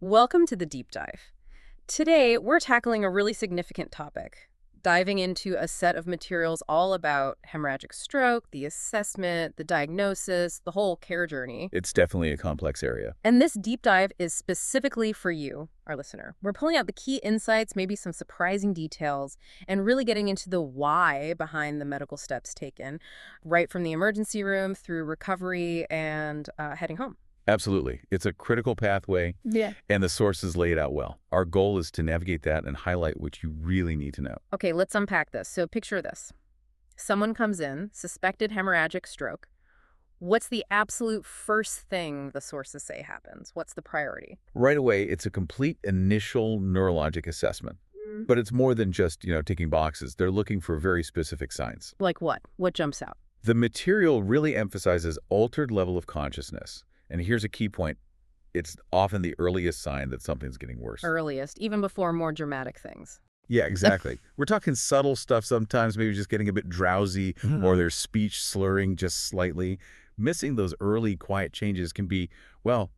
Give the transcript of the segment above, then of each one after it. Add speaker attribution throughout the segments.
Speaker 1: Welcome to the deep dive. Today, we're tackling a really significant topic, diving into a set of materials all about hemorrhagic stroke, the assessment, the diagnosis, the whole care journey.
Speaker 2: It's definitely a complex area.
Speaker 1: And this deep dive is specifically for you, our listener. We're pulling out the key insights, maybe some surprising details, and really getting into the why behind the medical steps taken, right from the emergency room through recovery and heading home.
Speaker 2: Absolutely. It's a critical pathway,
Speaker 1: Yeah.
Speaker 2: and the sources lay it out well. Our goal is to navigate that and highlight what you really need to know.
Speaker 1: Okay, let's unpack this. So picture this. Someone comes in, suspected hemorrhagic stroke. What's the absolute first thing the sources say happens? What's the priority?
Speaker 2: Right away, it's a complete initial neurologic assessment. But it's more than just, ticking boxes. They're looking for very specific signs.
Speaker 1: Like what? What jumps out?
Speaker 2: The material really emphasizes altered level of consciousness. And here's a key point. It's often the earliest sign that something's getting worse.
Speaker 1: Earliest, even before more dramatic things.
Speaker 2: Yeah, exactly. We're talking subtle stuff sometimes, maybe just getting a bit drowsy or their speech slurring just slightly. Missing those early quiet changes can be, well,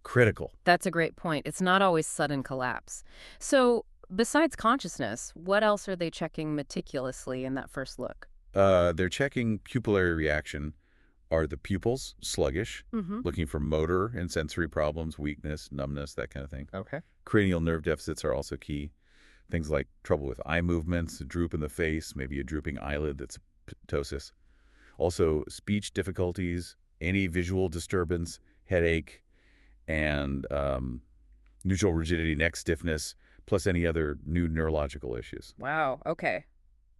Speaker 2: critical.
Speaker 1: That's a great point. It's not always sudden collapse. So besides consciousness, what else are they checking meticulously in that first look?
Speaker 2: They're checking pupillary reaction. Are the pupils sluggish? Looking for motor and sensory problems, weakness, numbness, that kind of thing.
Speaker 1: Okay.
Speaker 2: Cranial nerve deficits are also key. Things like trouble with eye movements, a droop in the face, maybe a drooping eyelid that's ptosis. Also, speech difficulties, any visual disturbance, headache, and neutral rigidity, neck stiffness, plus any other new neurological issues.
Speaker 1: Wow, okay.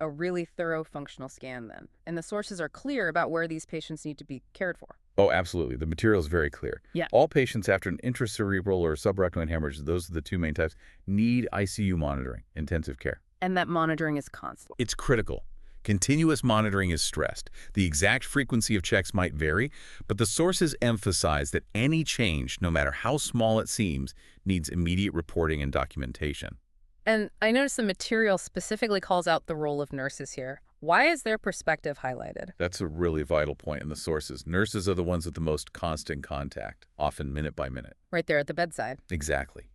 Speaker 1: A really thorough functional scan then. And the sources are clear about where these patients need to be cared for.
Speaker 2: Oh, absolutely. The material is very clear.
Speaker 1: Yeah.
Speaker 2: All patients after an intracerebral or subarachnoid hemorrhage, those are the two main types, need ICU monitoring, intensive care.
Speaker 1: And that monitoring is constant.
Speaker 2: It's critical. Continuous monitoring is stressed. The exact frequency of checks might vary, but the sources emphasize that any change, no matter how small it seems, needs immediate reporting and documentation.
Speaker 1: And I noticed the material specifically calls out the role of nurses here. Why is their perspective highlighted?
Speaker 2: That's a really vital point in the sources. Nurses are the ones with the most constant contact, often minute by minute.
Speaker 1: Right there at the bedside.
Speaker 2: Exactly.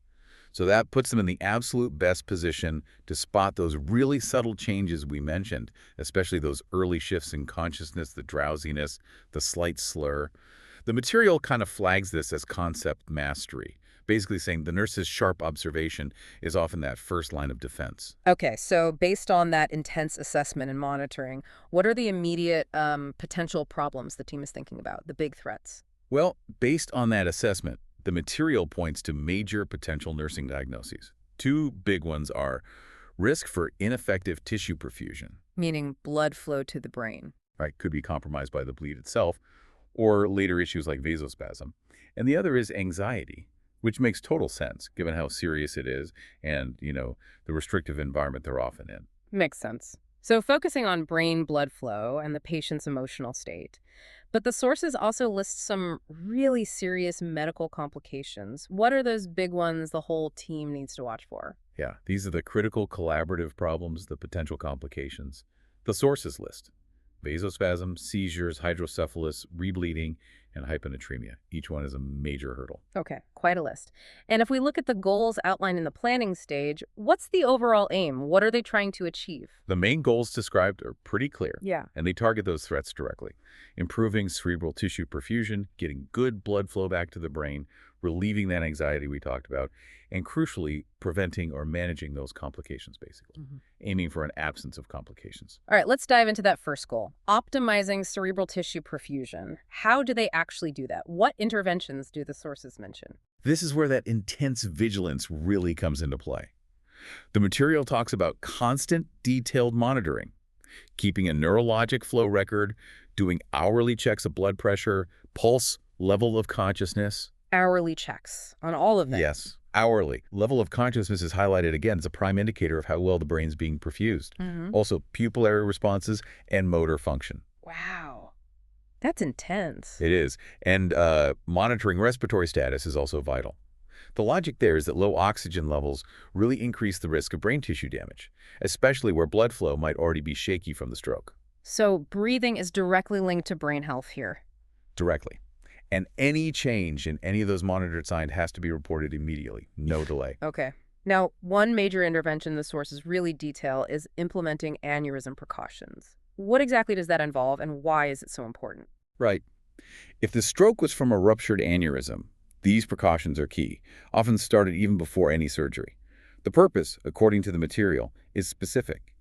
Speaker 2: So that puts them in the absolute best position to spot those really subtle changes we mentioned, especially those early shifts in consciousness, the drowsiness, the slight slur. The material kind of flags this as concept mastery, basically saying the nurse's sharp observation is often that first line of defense.
Speaker 1: Okay, so based on that intense assessment and monitoring, what are the immediate potential problems the team is thinking about, the big threats?
Speaker 2: Well, based on that assessment, the material points to major potential nursing diagnoses. Two big ones are risk for ineffective tissue perfusion,
Speaker 1: Meaning blood flow to the brain.
Speaker 2: right, could be compromised by the bleed itself, or later issues like vasospasm. And the other is anxiety, which makes total sense given how serious it is and, the restrictive environment they're often in.
Speaker 1: Makes sense. So focusing on brain blood flow and the patient's emotional state. But the sources also list some really serious medical complications. What are those big ones the whole team needs to watch for?
Speaker 2: Yeah, these are the critical collaborative problems, the potential complications. The sources list: vasospasms, seizures, hydrocephalus, rebleeding, and hyponatremia. Each one is a major hurdle.
Speaker 1: Okay, quite a list. And if we look at the goals outlined in the planning stage, what's the overall aim? What are they trying to achieve?
Speaker 2: The main goals described are pretty clear,
Speaker 1: Yeah.
Speaker 2: and they target those threats directly. Improving cerebral tissue perfusion, getting good blood flow back to the brain, relieving that anxiety we talked about, and crucially, preventing or managing those complications, basically, aiming for an absence of complications.
Speaker 1: All right, let's dive into that first goal. Optimizing cerebral tissue perfusion. How do they actually do that? What interventions do the sources mention?
Speaker 2: This is where that intense vigilance really comes into play. The material talks about constant, detailed monitoring, keeping a neurologic flow record, doing hourly checks of blood pressure, pulse, level of consciousness.
Speaker 1: Hourly checks on all of them.
Speaker 2: Yes, hourly. Level of consciousness is highlighted again as a prime indicator of how well the brain's being perfused. Also, pupillary responses and motor function.
Speaker 1: Wow. That's intense.
Speaker 2: It is. And monitoring respiratory status is also vital. The logic there is that low oxygen levels really increase the risk of brain tissue damage, especially where blood flow might already be shaky from the stroke.
Speaker 1: So breathing is directly linked to brain health here.
Speaker 2: Directly. And any change in any of those monitored signs has to be reported immediately, no delay.
Speaker 1: Okay. Now, one major intervention the sources really detail is implementing aneurysm precautions. What exactly does that involve, and why is it so important?
Speaker 2: Right. If the stroke was from a ruptured aneurysm, these precautions are key, often started even before any surgery. The purpose, according to the material, is specific.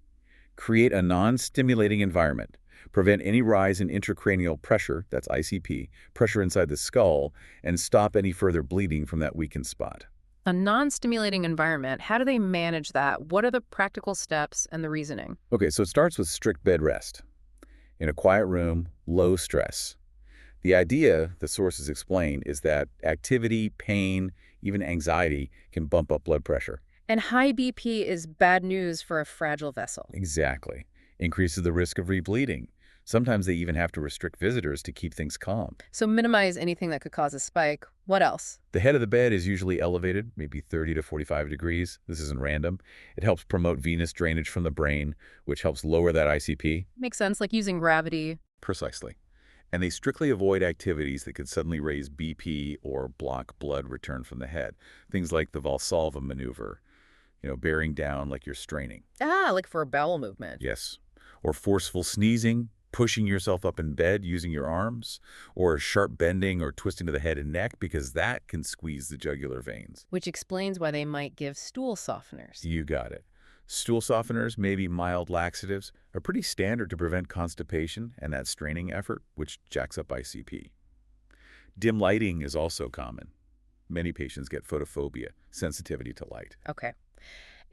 Speaker 2: Create a non-stimulating environment, prevent any rise in intracranial pressure, that's ICP, pressure inside the skull, and stop any further bleeding from that weakened spot.
Speaker 1: A non-stimulating environment, how do they manage that? What are the practical steps and the reasoning?
Speaker 2: Okay, so it starts with strict bed rest. In a quiet room, low stress. The idea, the sources explain, is that activity, pain, even anxiety can bump up blood pressure.
Speaker 1: And high BP is bad news for a fragile vessel.
Speaker 2: Exactly. Increases the risk of rebleeding. Sometimes they even have to restrict visitors to keep things calm.
Speaker 1: So minimize anything that could cause a spike. What else?
Speaker 2: The head of the bed is usually elevated, maybe 30 to 45 degrees. This isn't random. It helps promote venous drainage from the brain, which helps lower that ICP.
Speaker 1: Makes sense, like using gravity.
Speaker 2: Precisely. And they strictly avoid activities that could suddenly raise BP or block blood return from the head. Things like the Valsalva maneuver, bearing down like you're straining.
Speaker 1: Ah, like for a bowel movement.
Speaker 2: Yes. Or forceful sneezing, pushing yourself up in bed using your arms, or sharp bending or twisting to the head and neck, because that can squeeze the jugular veins.
Speaker 1: Which explains why they might give stool softeners.
Speaker 2: You got it. Stool softeners, maybe mild laxatives, are pretty standard to prevent constipation and that straining effort, which jacks up ICP. Dim lighting is also common. Many patients get photophobia, sensitivity to light.
Speaker 1: Okay.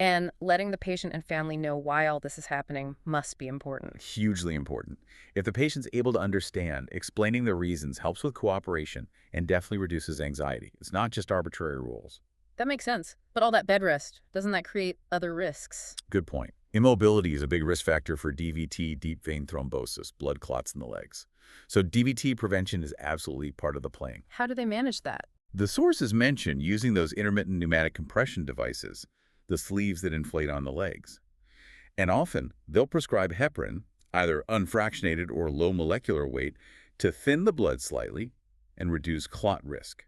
Speaker 1: And letting the patient and family know why all this is happening must be important.
Speaker 2: Hugely important. If the patient's able to understand, explaining the reasons helps with cooperation and definitely reduces anxiety. It's not just arbitrary rules.
Speaker 1: That makes sense. But all that bed rest, doesn't that create other risks?
Speaker 2: Good point. Immobility is a big risk factor for DVT, deep vein thrombosis, blood clots in the legs. So DVT prevention is absolutely part of the plan.
Speaker 1: How do they manage that?
Speaker 2: The sources mention using those intermittent pneumatic compression devices, the sleeves that inflate on the legs. And often, they'll prescribe heparin, either unfractionated or low molecular weight, to thin the blood slightly and reduce clot risk.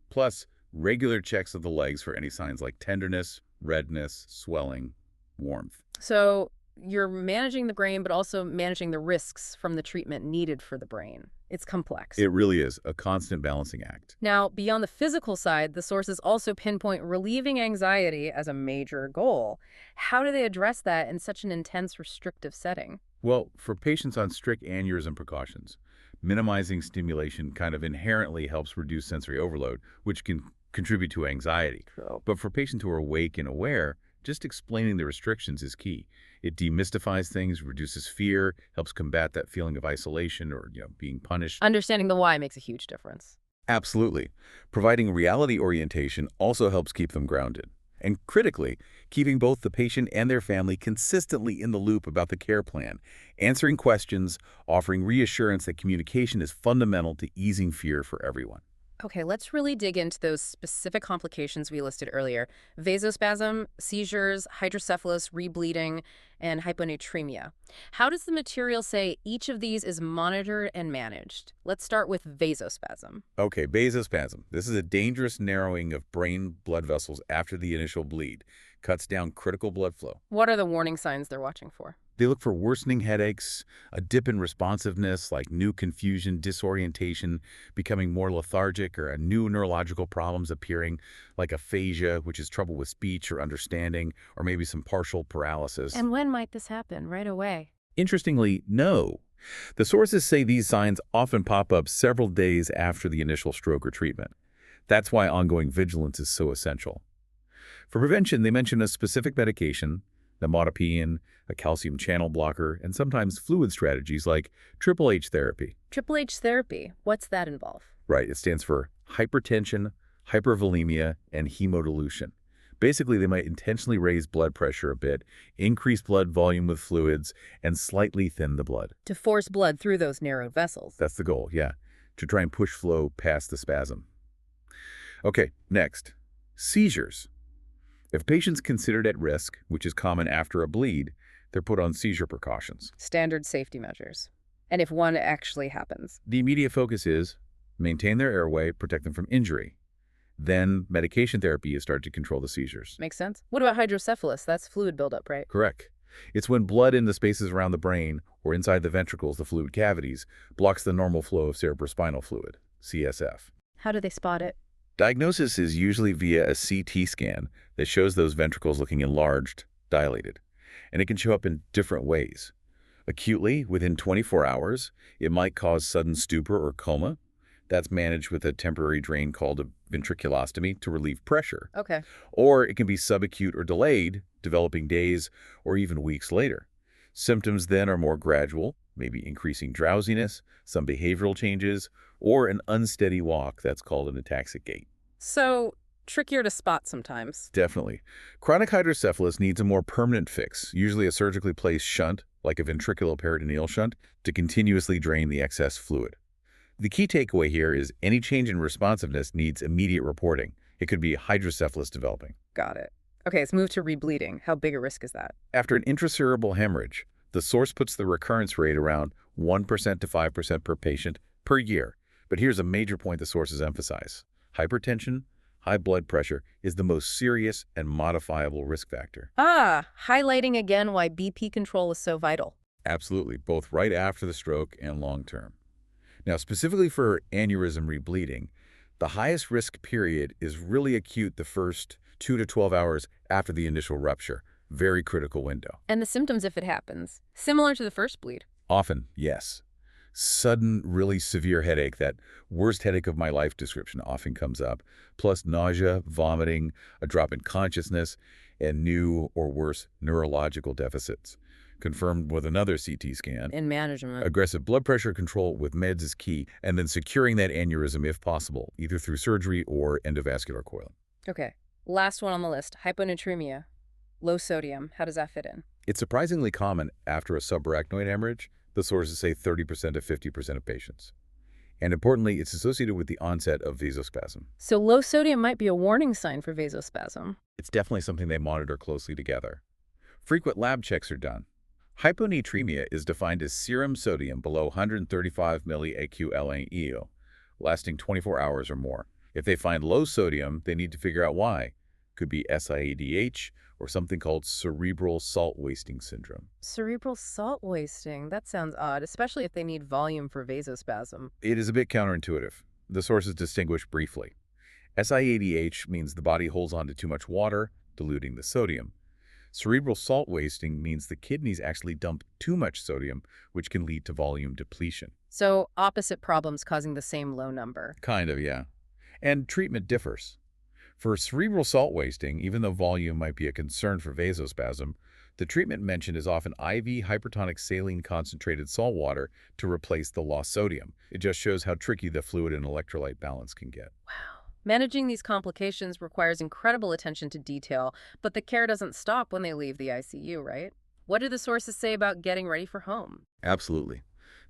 Speaker 2: Plus, regular checks of the legs for any signs like tenderness, redness, swelling, warmth.
Speaker 1: So you're managing the brain, but also managing the risks from the treatment needed for the brain. It's complex.
Speaker 2: It really is a constant balancing act.
Speaker 1: Now, beyond the physical side, the sources also pinpoint relieving anxiety as a major goal. How do they address that in such an intense, restrictive setting?
Speaker 2: Well, for patients on strict aneurysm precautions, minimizing stimulation kind of inherently helps reduce sensory overload, which can contribute to anxiety.
Speaker 1: True.
Speaker 2: But for patients who are awake and aware, just explaining the restrictions is key. It demystifies things, reduces fear, helps combat that feeling of isolation or, being punished.
Speaker 1: Understanding the why makes a huge difference.
Speaker 2: Absolutely. Providing reality orientation also helps keep them grounded. And critically, keeping both the patient and their family consistently in the loop about the care plan, answering questions, offering reassurance that communication is fundamental to easing fear for everyone.
Speaker 1: Okay, let's really dig into those specific complications we listed earlier. Vasospasm, seizures, hydrocephalus, rebleeding, and hyponatremia. How does the material say each of these is monitored and managed? Let's start with vasospasm.
Speaker 2: Okay, vasospasm. This is a dangerous narrowing of brain blood vessels after the initial bleed. Cuts down critical blood flow.
Speaker 1: What are the warning signs they're watching for?
Speaker 2: They look for worsening headaches, a dip in responsiveness like new confusion, disorientation, becoming more lethargic, or a new neurological problems appearing like aphasia, which is trouble with speech or understanding, or maybe some partial paralysis.
Speaker 1: And when might this happen? Right away?
Speaker 2: Interestingly, no. The sources say these signs often pop up several days after the initial stroke or treatment. That's why ongoing vigilance is so essential. For prevention, they mention a specific medication, nimodipine, a calcium channel blocker, and sometimes fluid strategies like Triple H therapy.
Speaker 1: Triple H therapy, what's that involve?
Speaker 2: Right, it stands for hypertension, hypervolemia, and hemodilution. Basically, they might intentionally raise blood pressure a bit, increase blood volume with fluids, and slightly thin the blood.
Speaker 1: To force blood through those narrowed vessels.
Speaker 2: That's the goal, yeah, to try and push flow past the spasm. Okay, next, seizures. If patients considered at risk, which is common after a bleed, they're put on seizure precautions.
Speaker 1: Standard safety measures. And if one actually happens?
Speaker 2: The immediate focus is maintain their airway, protect them from injury. Then medication therapy is started to control the seizures.
Speaker 1: Makes sense. What about hydrocephalus? That's fluid buildup, right?
Speaker 2: Correct. It's when blood in the spaces around the brain or inside the ventricles, the fluid cavities, blocks the normal flow of cerebrospinal fluid, CSF.
Speaker 1: How do they spot it?
Speaker 2: Diagnosis is usually via a CT scan that shows those ventricles looking enlarged, dilated, and it can show up in different ways. Acutely, within 24 hours, it might cause sudden stupor or coma. That's managed with a temporary drain called a ventriculostomy to relieve pressure.
Speaker 1: Okay.
Speaker 2: Or it can be subacute or delayed, developing days or even weeks later. Symptoms then are more gradual, maybe increasing drowsiness, some behavioral changes, or an unsteady walk that's called an ataxic gait.
Speaker 1: So, trickier to spot sometimes.
Speaker 2: Definitely. Chronic hydrocephalus needs a more permanent fix, usually a surgically placed shunt, like a ventriculoperitoneal shunt, to continuously drain the excess fluid. The key takeaway here is any change in responsiveness needs immediate reporting. It could be hydrocephalus developing.
Speaker 1: Got it. Okay, let's move to rebleeding. How big a risk is that?
Speaker 2: After an intracerebral hemorrhage, the source puts the recurrence rate around 1% to 5% per patient per year. But here's a major point the sources emphasize. Hypertension, high blood pressure is the most serious and modifiable risk factor.
Speaker 1: Highlighting again why BP control is so vital.
Speaker 2: Absolutely, both right after the stroke and long term. Now, specifically for aneurysm rebleeding, the highest risk period is really acute the first 2 to 12 hours after the initial rupture. Very critical window.
Speaker 1: And the symptoms if it happens. Similar to the first bleed.
Speaker 2: Often, yes. Sudden, really severe headache, that worst headache of my life description often comes up, plus nausea, vomiting, a drop in consciousness, and new or worse neurological deficits. Confirmed with another CT scan.
Speaker 1: In management.
Speaker 2: Aggressive blood pressure control with meds is key, and then securing that aneurysm if possible, either through surgery or endovascular coiling.
Speaker 1: Okay. Last one on the list, hyponatremia. Low sodium. How does that fit in?
Speaker 2: It's surprisingly common after a subarachnoid hemorrhage. The sources say 30% to 50% of patients. And importantly, it's associated with the onset of vasospasm.
Speaker 1: So low sodium might be a warning sign for vasospasm.
Speaker 2: It's definitely something they monitor closely together. Frequent lab checks are done. Hyponatremia is defined as serum sodium below 135 millieqLNEO, lasting 24 hours or more. If they find low sodium, they need to figure out why. Could be SIADH or something called cerebral salt wasting syndrome.
Speaker 1: Cerebral salt wasting. That sounds odd, especially if they need volume for vasospasm.
Speaker 2: It is a bit counterintuitive. The sources distinguish briefly. SIADH means the body holds on to too much water, diluting the sodium. Cerebral salt wasting means the kidneys actually dump too much sodium, which can lead to volume depletion.
Speaker 1: So opposite problems causing the same low number.
Speaker 2: Kind of, yeah. And treatment differs. For cerebral salt wasting, even though volume might be a concern for vasospasm, the treatment mentioned is often IV hypertonic saline concentrated salt water to replace the lost sodium. It just shows how tricky the fluid and electrolyte balance can get.
Speaker 1: Wow. Managing these complications requires incredible attention to detail, but the care doesn't stop when they leave the ICU, right? What do the sources say about getting ready for home?
Speaker 2: Absolutely.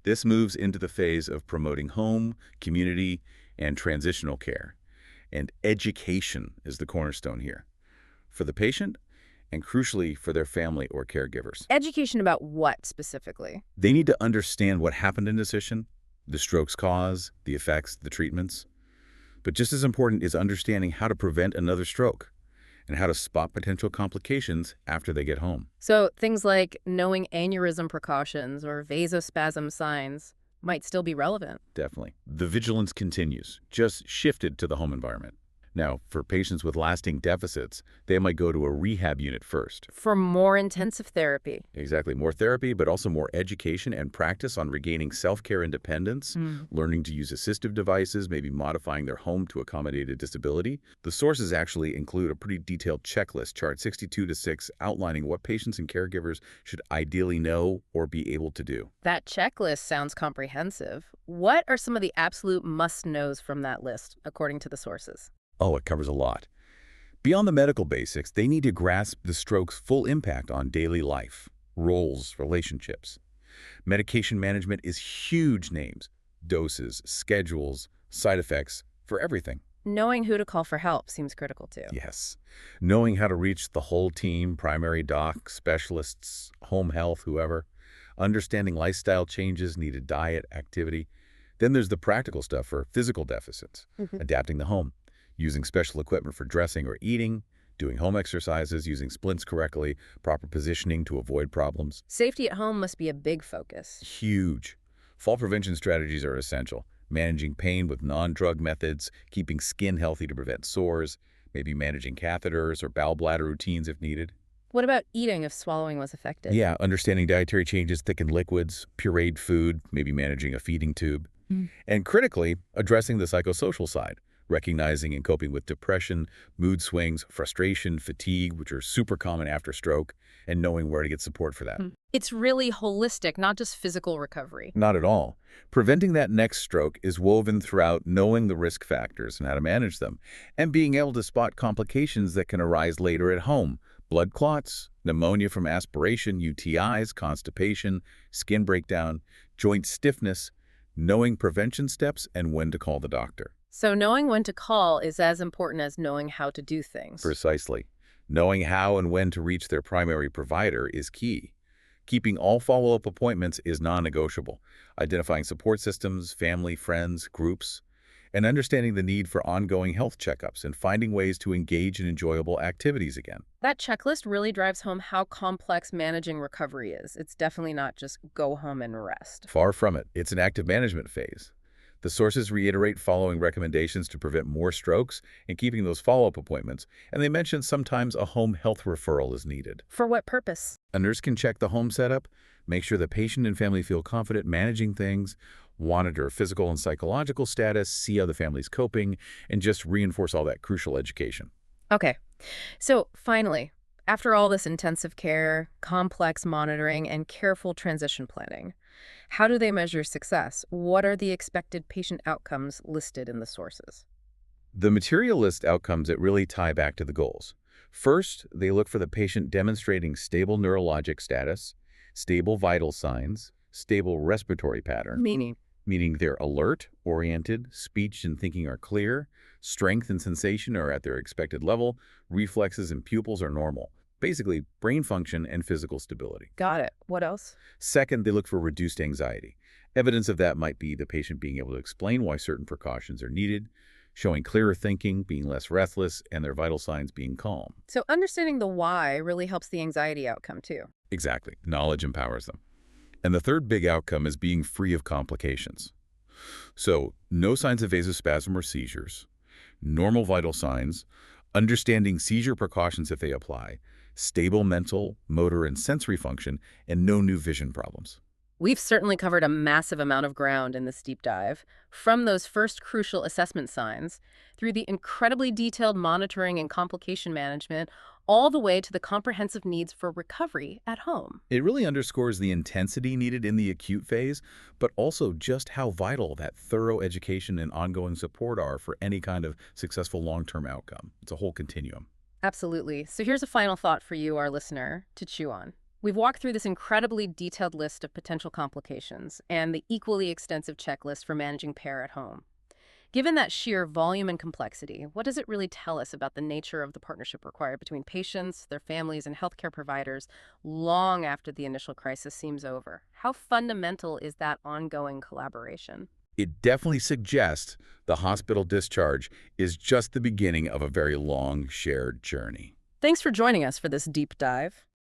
Speaker 2: This moves into the phase of promoting home, community, and transitional care. And education is the cornerstone here. For the patient, and crucially for their family or caregivers.
Speaker 1: Education about what specifically?
Speaker 2: They need to understand what happened in the session, the stroke's cause, the effects, the treatments. But just as important is understanding how to prevent another stroke and how to spot potential complications after they get home.
Speaker 1: So things like knowing aneurysm precautions or vasospasm signs might still be relevant.
Speaker 2: Definitely. The vigilance continues, just shifted to the home environment. Now, for patients with lasting deficits, they might go to a rehab unit first.
Speaker 1: For more intensive therapy.
Speaker 2: Exactly. More therapy, but also more education and practice on regaining self-care independence, learning to use assistive devices, maybe modifying their home to accommodate a disability. The sources actually include a pretty detailed checklist, chart 62-6, outlining what patients and caregivers should ideally know or be able to do.
Speaker 1: That checklist sounds comprehensive. What are some of the absolute must-knows from that list, according to the sources?
Speaker 2: Oh, it covers a lot. Beyond the medical basics, they need to grasp the stroke's full impact on daily life, roles, relationships. Medication management is huge names, doses, schedules, side effects, for everything.
Speaker 1: Knowing who to call for help seems critical too.
Speaker 2: Yes. Knowing how to reach the whole team, primary doc, specialists, home health, whoever. Understanding lifestyle changes, needed diet, activity. Then there's the practical stuff for physical deficits,
Speaker 1: Mhm.
Speaker 2: adapting the home, using special equipment for dressing or eating, doing home exercises, using splints correctly, proper positioning to avoid problems.
Speaker 1: Safety at home must be a big focus.
Speaker 2: Huge. Fall prevention strategies are essential. Managing pain with non-drug methods, keeping skin healthy to prevent sores, maybe managing catheters or bowel bladder routines if needed.
Speaker 1: What about eating if swallowing was affected?
Speaker 2: Yeah, understanding dietary changes, thickened liquids, pureed food, maybe managing a feeding tube.
Speaker 1: Mm.
Speaker 2: And critically, addressing the psychosocial side, recognizing and coping with depression, mood swings, frustration, fatigue, which are super common after stroke, and knowing where to get support for that.
Speaker 1: It's really holistic, not just physical recovery.
Speaker 2: Not at all. Preventing that next stroke is woven throughout knowing the risk factors and how to manage them, and being able to spot complications that can arise later at home. Blood clots, pneumonia from aspiration, UTIs, constipation, skin breakdown, joint stiffness, knowing prevention steps and when to call the doctor.
Speaker 1: So knowing when to call is as important as knowing how to do things.
Speaker 2: Precisely. Knowing how and when to reach their primary provider is key. Keeping all follow-up appointments is non-negotiable. Identifying support systems, family, friends, groups, and understanding the need for ongoing health checkups and finding ways to engage in enjoyable activities again.
Speaker 1: That checklist really drives home how complex managing recovery is. It's definitely not just go home and rest.
Speaker 2: Far from it. It's an active management phase. The sources reiterate following recommendations to prevent more strokes and keeping those follow-up appointments, and they mention sometimes a home health referral is needed.
Speaker 1: For what purpose?
Speaker 2: A nurse can check the home setup, make sure the patient and family feel confident managing things, monitor physical and psychological status, see how the family's coping, and just reinforce all that crucial education.
Speaker 1: Okay. So finally, after all this intensive care, complex monitoring, and careful transition planning, how do they measure success? What are the expected patient outcomes listed in the sources?
Speaker 2: The materialist outcomes that really tie back to the goals. First, they look for the patient demonstrating stable neurologic status, stable vital signs, stable respiratory pattern, meaning they're alert, oriented, speech and thinking are clear, strength and sensation are at their expected level, reflexes and pupils are normal. Basically, brain function and physical stability.
Speaker 1: Got it. What else?
Speaker 2: Second, they look for reduced anxiety. Evidence of that might be the patient being able to explain why certain precautions are needed, showing clearer thinking, being less restless, and their vital signs being calm.
Speaker 1: So understanding the why really helps the anxiety outcome too.
Speaker 2: Exactly. Knowledge empowers them. And the third big outcome is being free of complications. So, no signs of vasospasm or seizures, normal vital signs, understanding seizure precautions if they apply, stable mental, motor, and sensory function, and no new vision problems.
Speaker 1: We've certainly covered a massive amount of ground in this deep dive, from those first crucial assessment signs, through the incredibly detailed monitoring and complication management, all the way to the comprehensive needs for recovery at home.
Speaker 2: It really underscores the intensity needed in the acute phase, but also just how vital that thorough education and ongoing support are for any kind of successful long-term outcome. It's a whole continuum.
Speaker 1: Absolutely. So here's a final thought for you, our listener, to chew on. We've walked through this incredibly detailed list of potential complications and the equally extensive checklist for managing PAIR at home. Given that sheer volume and complexity, what does it really tell us about the nature of the partnership required between patients, their families, and healthcare providers long after the initial crisis seems over? How fundamental is that ongoing collaboration?
Speaker 2: It definitely suggests the hospital discharge is just the beginning of a very long shared journey.
Speaker 1: Thanks for joining us for this deep dive.